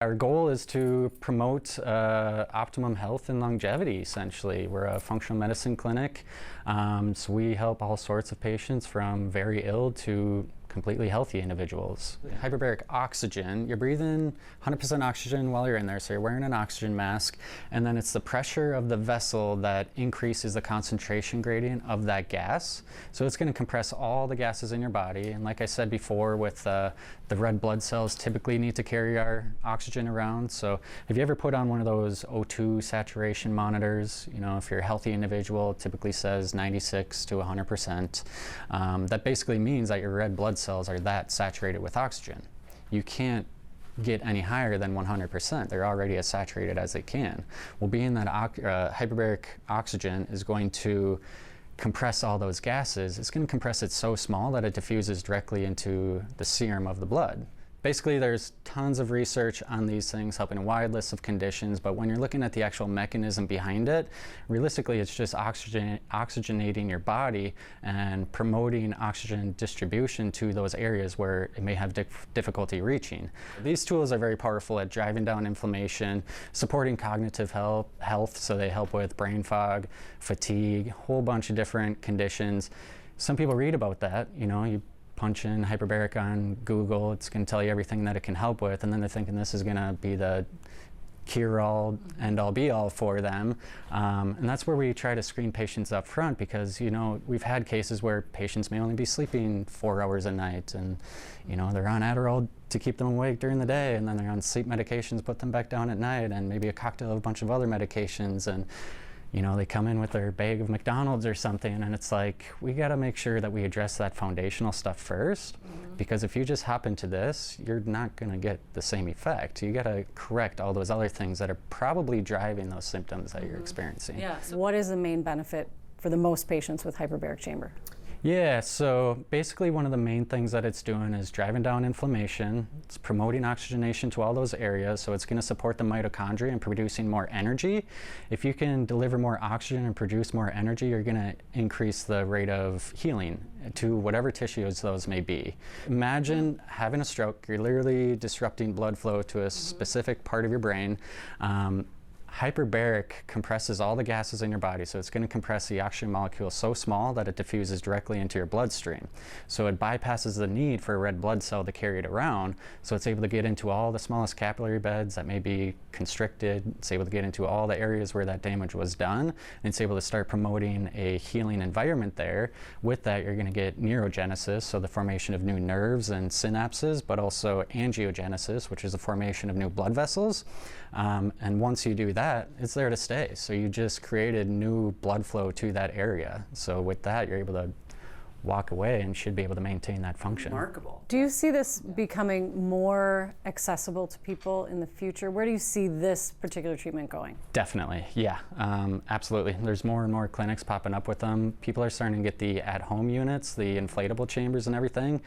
Our goal is to promote optimum health and longevity, essentially. We're a functional medicine clinic, so we help all sorts of patients from very ill to completely healthy individuals. Hyperbaric oxygen, you're breathing 100% oxygen while you're in there, so you're wearing an oxygen mask, and then it's the pressure of the vessel that increases the concentration gradient of that gas. So it's going to compress all the gases in your body, and like I said before, with the red blood cells typically need to carry our oxygen around. So if you ever put on one of those O2 saturation monitors, you know, if you're a healthy individual, it typically says 96 to 100%. That basically means that your red blood cells are that saturated with oxygen. You can't get any higher than 100%. They're already as saturated as they can. Well, being that hyperbaric oxygen is going to compress all those gases, it's going to compress it so small that it diffuses directly into the serum of the blood. Basically, there's tons of research on these things, helping a wide list of conditions, but when you're looking at the actual mechanism behind it, realistically, it's just oxygenating your body and promoting oxygen distribution to those areas where it may have difficulty reaching. These tools are very powerful at driving down inflammation, supporting cognitive health, so they help with brain fog, fatigue, a whole bunch of different conditions. Some people read about that, you know, you punch in hyperbaric on Google, it's going to tell you everything that it can help with, and then they're thinking this is going to be the cure-all, end-all, be-all for them. And that's where we try to screen patients up front, because, you know, we've had cases where patients may only be sleeping 4 hours a night, and, you know, they're on Adderall to keep them awake during the day, and then they're on sleep medications, put them back down at night, and maybe a cocktail of a bunch of other medications, and you know, they come in with their bag of McDonald's or something, and it's like, we got to make sure that we address that foundational stuff first, because if you just hop into this, you're not going to get the same effect. You got to correct all those other things that are probably driving those symptoms that you're experiencing. Yeah. So what is the main benefit for the most patients with hyperbaric chamber? Yeah, so basically one of the main things that it's doing is driving down inflammation. It's promoting oxygenation to all those areas, so it's going to support the mitochondria in producing more energy. If you can deliver more oxygen and produce more energy, you're going to increase the rate of healing to whatever tissues those may be. Imagine having a stroke. You're literally disrupting blood flow to a specific part of your brain. Hyperbaric compresses all the gases in your body, so it's going to compress the oxygen molecule so small that it diffuses directly into your bloodstream. So it bypasses the need for a red blood cell to carry it around, so it's able to get into all the smallest capillary beds that may be constricted. It's able to get into all the areas where that damage was done, and it's able to start promoting a healing environment there. With that, you're going to get neurogenesis, so the formation of new nerves and synapses, but also angiogenesis, which is the formation of new blood vessels. And once you do that, it's there to stay. So you just created new blood flow to that area. So with that, you're able to walk away and should be able to maintain that function. Remarkable. Do you see this becoming more accessible to people in the future? Where do you see this particular treatment going? Definitely, yeah, absolutely. There's more and more clinics popping up with them. People are starting to get the at-home units, the inflatable chambers and everything.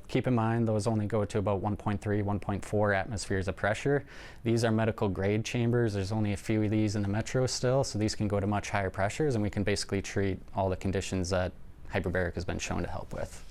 Keep in mind, those only go to about 1.3, 1.4 atmospheres of pressure. These are medical grade chambers. There's only a few of these in the metro still, so these can go to much higher pressures, and we can basically treat all the conditions that hyperbaric has been shown to help with.